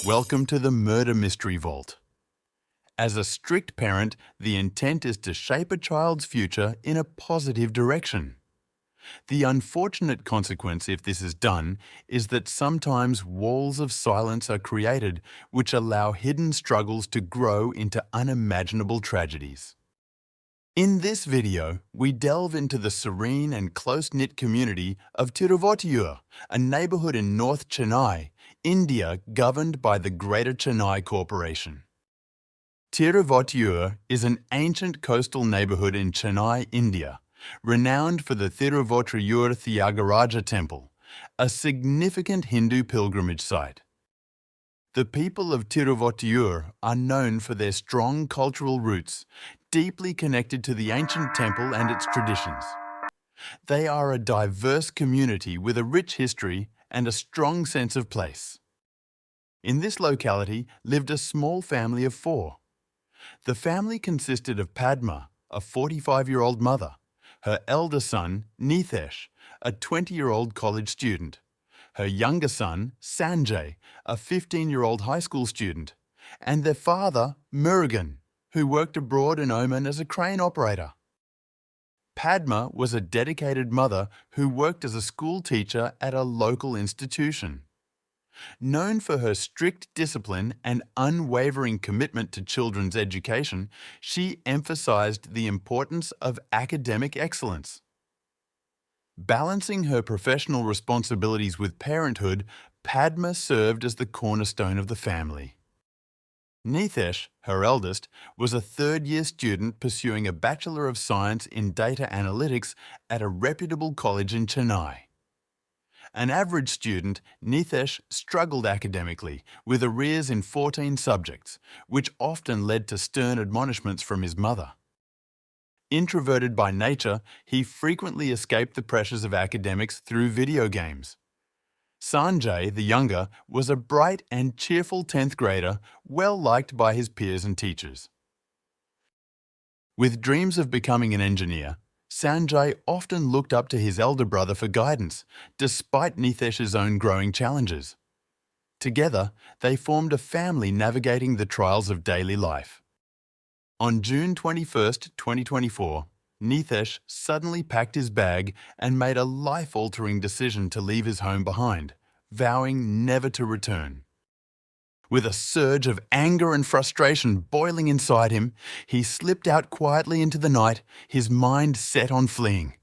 Welcome to the Murder Mystery Vault. As a strict parent, the intent is to shape a child's future in a positive direction. The unfortunate consequence, if this is done, is that sometimes walls of silence are created which allow hidden struggles to grow into unimaginable tragedies. In this video, we delve into the serene and close-knit community of Tiruvottriyur, a neighbourhood in North Chennai, India, governed by the Greater Chennai Corporation. Tiruvottriyur is an ancient coastal neighbourhood in Chennai, India, renowned for the Tiruvottriyur Thiagaraja Temple, a significant Hindu pilgrimage site. The people of Tiruvottriyur are known for their strong cultural roots, deeply connected to the ancient temple and its traditions. They are a diverse community with a rich history and a strong sense of place. In this locality lived a small family of 4. The family consisted of Padma, a 45-year-old mother, her elder son, Nithesh, a 20-year-old college student, her younger son, Sanjay, a 15-year-old high school student, and their father, Murugan, who worked abroad in Oman as a crane operator. Padma was a dedicated mother who worked as a school teacher at a local institution. Known for her strict discipline and unwavering commitment to children's education, she emphasized the importance of academic excellence. Balancing her professional responsibilities with parenthood, Padma served as the cornerstone of the family. Nithesh, her eldest, was a third-year student pursuing a Bachelor of Science in Data Analytics at a reputable college in Chennai. An average student, Nithesh struggled academically, with arrears in 14 subjects, which often led to stern admonishments from his mother. Introverted by nature, he frequently escaped the pressures of academics through video games. Sanjay, the younger, was a bright and cheerful 10th grader, well liked by his peers and teachers. With dreams of becoming an engineer, Sanjay often looked up to his elder brother for guidance, despite Nithesh's own growing challenges. Together, they formed a family navigating the trials of daily life. On June 21, 2024, Nithesh suddenly packed his bag and made a life-altering decision to leave his home behind, vowing never to return. With a surge of anger and frustration boiling inside him, he slipped out quietly into the night, his mind set on fleeing.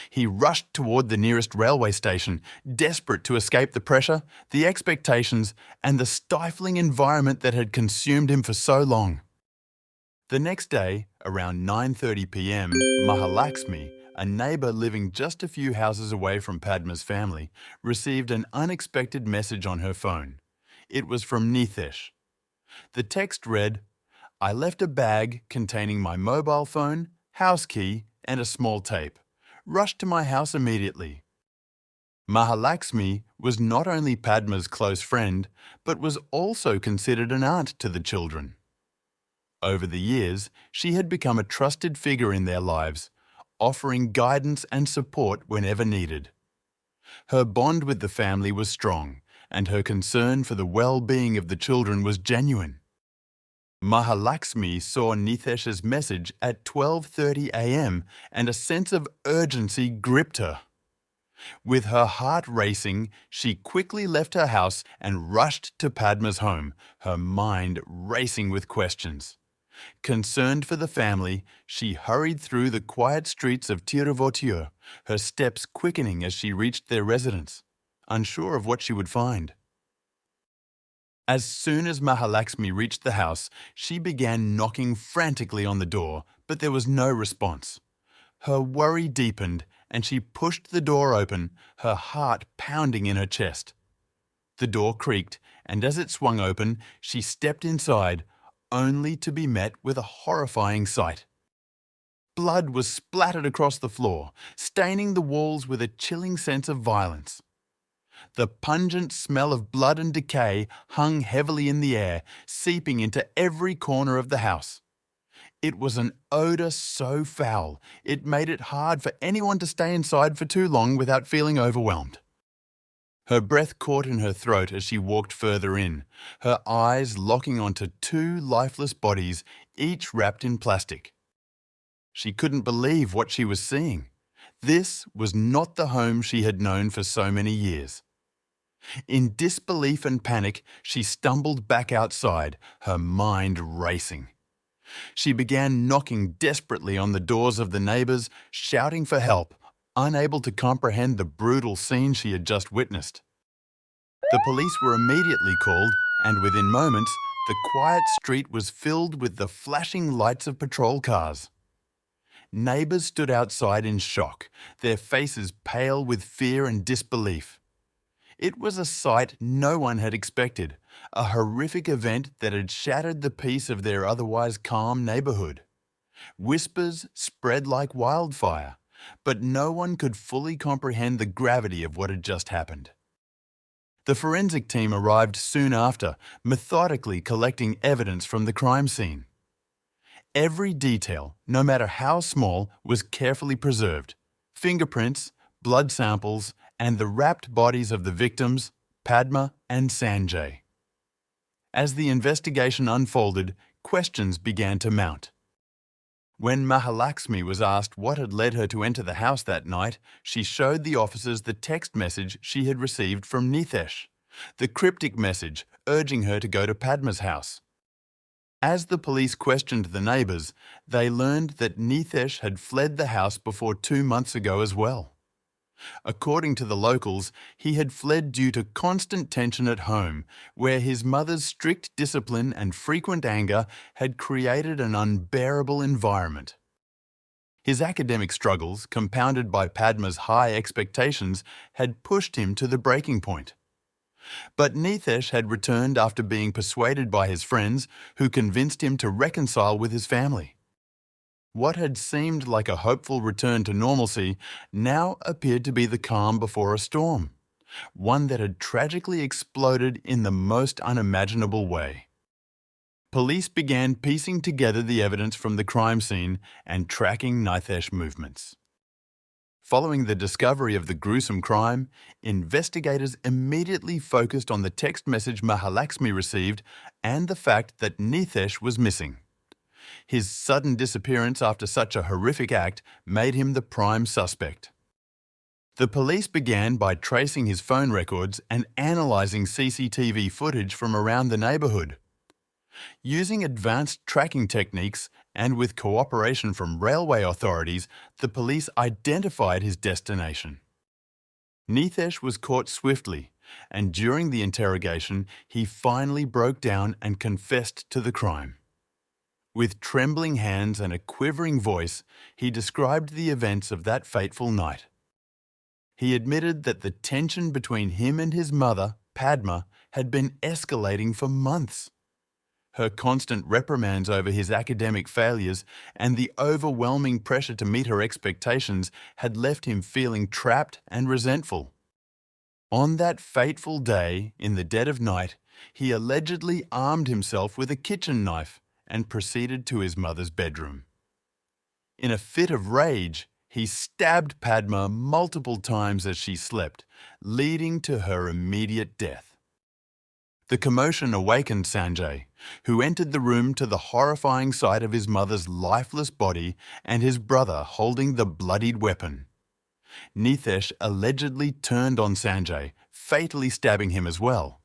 He rushed toward the nearest railway station, desperate to escape the pressure, the expectations, and the stifling environment that had consumed him for so long. The next day, around 9:30 p.m, Mahalakshmi, a neighbour living just a few houses away from Padma's family, received an unexpected message on her phone. It was from Nithesh. The text read, "I left a bag containing my mobile phone, house key, and a small tape. Rush to my house immediately." Mahalakshmi was not only Padma's close friend, but was also considered an aunt to the children. Over the years, she had become a trusted figure in their lives, offering guidance and support whenever needed. Her bond with the family was strong, and her concern for the well-being of the children was genuine. Mahalakshmi saw Nithesh's message at 12:30 a.m. and a sense of urgency gripped her. With her heart racing, she quickly left her house and rushed to Padma's home, her mind racing with questions. Concerned for the family, she hurried through the quiet streets of Tiruvottriyur, her steps quickening as she reached their residence, unsure of what she would find. As soon as Mahalakshmi reached the house, she began knocking frantically on the door, but there was no response. Her worry deepened, and she pushed the door open, her heart pounding in her chest. The door creaked, and as it swung open, she stepped inside, only to be met with a horrifying sight. Blood was splattered across the floor, staining the walls with a chilling sense of violence. The pungent smell of blood and decay hung heavily in the air, seeping into every corner of the house. It was an odour so foul, it made it hard for anyone to stay inside for too long without feeling overwhelmed. Her breath caught in her throat as she walked further in, her eyes locking onto two lifeless bodies, each wrapped in plastic. She couldn't believe what she was seeing. This was not the home she had known for so many years. In disbelief and panic, she stumbled back outside, her mind racing. She began knocking desperately on the doors of the neighbours, shouting for help, unable to comprehend the brutal scene she had just witnessed. The police were immediately called, and within moments, the quiet street was filled with the flashing lights of patrol cars. Neighbours stood outside in shock, their faces pale with fear and disbelief. It was a sight no one had expected, a horrific event that had shattered the peace of their otherwise calm neighbourhood. Whispers spread like wildfire, but no one could fully comprehend the gravity of what had just happened. The forensic team arrived soon after, methodically collecting evidence from the crime scene. Every detail, no matter how small, was carefully preserved. Fingerprints, blood samples, and the wrapped bodies of the victims, Padma and Sanjay. As the investigation unfolded, questions began to mount. When Mahalaxmi was asked what had led her to enter the house that night, she showed the officers the text message she had received from Nithesh, the cryptic message urging her to go to Padma's house. As the police questioned the neighbours, they learned that Nithesh had fled the house before 2 months ago as well. According to the locals, he had fled due to constant tension at home, where his mother's strict discipline and frequent anger had created an unbearable environment. His academic struggles, compounded by Padma's high expectations, had pushed him to the breaking point. But Nithesh had returned after being persuaded by his friends, who convinced him to reconcile with his family. What had seemed like a hopeful return to normalcy now appeared to be the calm before a storm, one that had tragically exploded in the most unimaginable way. Police began piecing together the evidence from the crime scene and tracking Nithesh movements. Following the discovery of the gruesome crime, investigators immediately focused on the text message Mahalaxmi received and the fact that Nithesh was missing. His sudden disappearance after such a horrific act made him the prime suspect. The police began by tracing his phone records and analysing CCTV footage from around the neighbourhood. Using advanced tracking techniques and with cooperation from railway authorities, the police identified his destination. Nithesh was caught swiftly, and during the interrogation, he finally broke down and confessed to the crime. With trembling hands and a quivering voice, he described the events of that fateful night. He admitted that the tension between him and his mother, Padma, had been escalating for months. Her constant reprimands over his academic failures and the overwhelming pressure to meet her expectations had left him feeling trapped and resentful. On that fateful day, in the dead of night, he allegedly armed himself with a kitchen knife and proceeded to his mother's bedroom. In a fit of rage, he stabbed Padma multiple times as she slept, leading to her immediate death. The commotion awakened Sanjay, who entered the room to the horrifying sight of his mother's lifeless body and his brother holding the bloodied weapon. Nithesh allegedly turned on Sanjay, fatally stabbing him as well.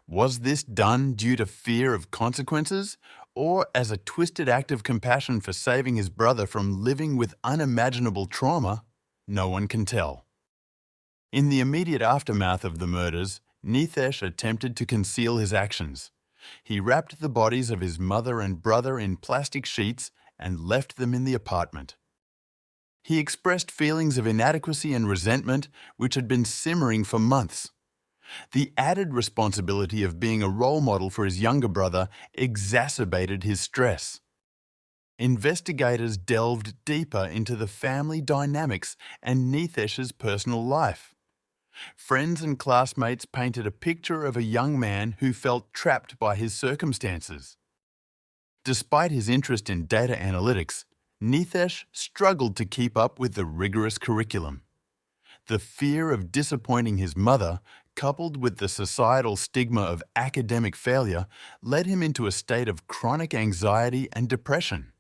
Was this done due to fear of consequences, or as a twisted act of compassion for saving his brother from living with unimaginable trauma? No one can tell. In the immediate aftermath of the murders, Nithesh attempted to conceal his actions. He wrapped the bodies of his mother and brother in plastic sheets and left them in the apartment. He expressed feelings of inadequacy and resentment which had been simmering for months. The added responsibility of being a role model for his younger brother exacerbated his stress. Investigators delved deeper into the family dynamics and Nithesh's personal life. Friends and classmates painted a picture of a young man who felt trapped by his circumstances. Despite his interest in data analytics, Nithesh struggled to keep up with the rigorous curriculum. The fear of disappointing his mother, coupled with the societal stigma of academic failure, led him into a state of chronic anxiety and depression.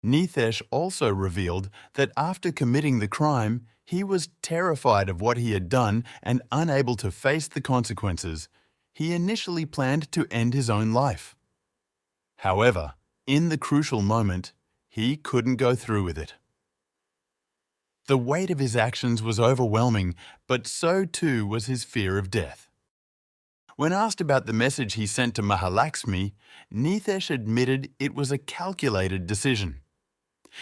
Nithesh also revealed that after committing the crime, he was terrified of what he had done and unable to face the consequences. He initially planned to end his own life. However, in the crucial moment, he couldn't go through with it. The weight of his actions was overwhelming, but so too was his fear of death. When asked about the message he sent to Mahalakshmi, Nithesh admitted it was a calculated decision.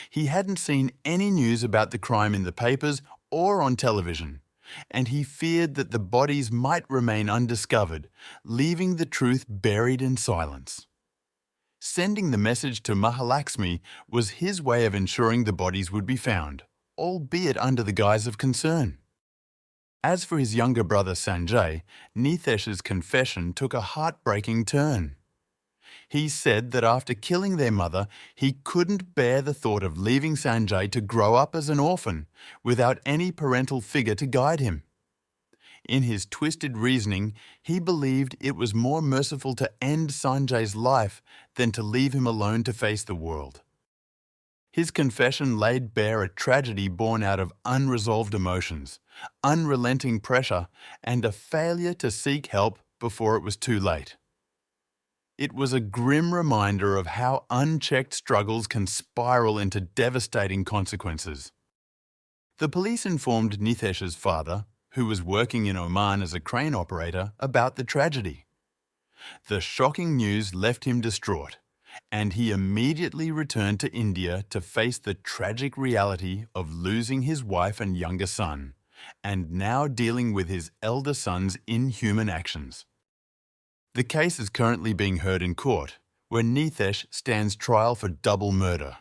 He hadn't seen any news about the crime in the papers or on television, and he feared that the bodies might remain undiscovered, leaving the truth buried in silence. Sending the message to Mahalakshmi was his way of ensuring the bodies would be found, albeit under the guise of concern. As for his younger brother Sanjay, Nithesh's confession took a heartbreaking turn. He said that after killing their mother, he couldn't bear the thought of leaving Sanjay to grow up as an orphan without any parental figure to guide him. In his twisted reasoning, he believed it was more merciful to end Sanjay's life than to leave him alone to face the world. His confession laid bare a tragedy born out of unresolved emotions, unrelenting pressure, and a failure to seek help before it was too late. It was a grim reminder of how unchecked struggles can spiral into devastating consequences. The police informed Nithesh's father, who was working in Oman as a crane operator, about the tragedy. The shocking news left him distraught, and he immediately returned to India to face the tragic reality of losing his wife and younger son, and now dealing with his elder son's inhuman actions. The case is currently being heard in court, where Nithesh stands trial for double murder.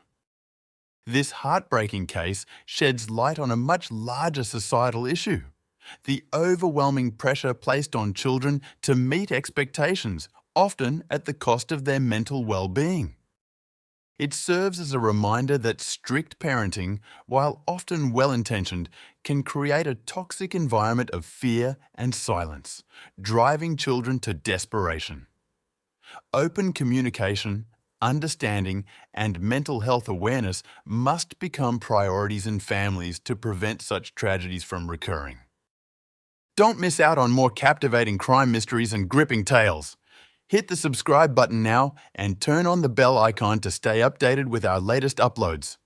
This heartbreaking case sheds light on a much larger societal issue: the overwhelming pressure placed on children to meet expectations, often at the cost of their mental well-being. It serves as a reminder that strict parenting, while often well-intentioned, can create a toxic environment of fear and silence, driving children to desperation. Open communication, understanding, and mental health awareness must become priorities in families to prevent such tragedies from recurring. Don't miss out on more captivating crime mysteries and gripping tales. Hit the subscribe button now and turn on the bell icon to stay updated with our latest uploads.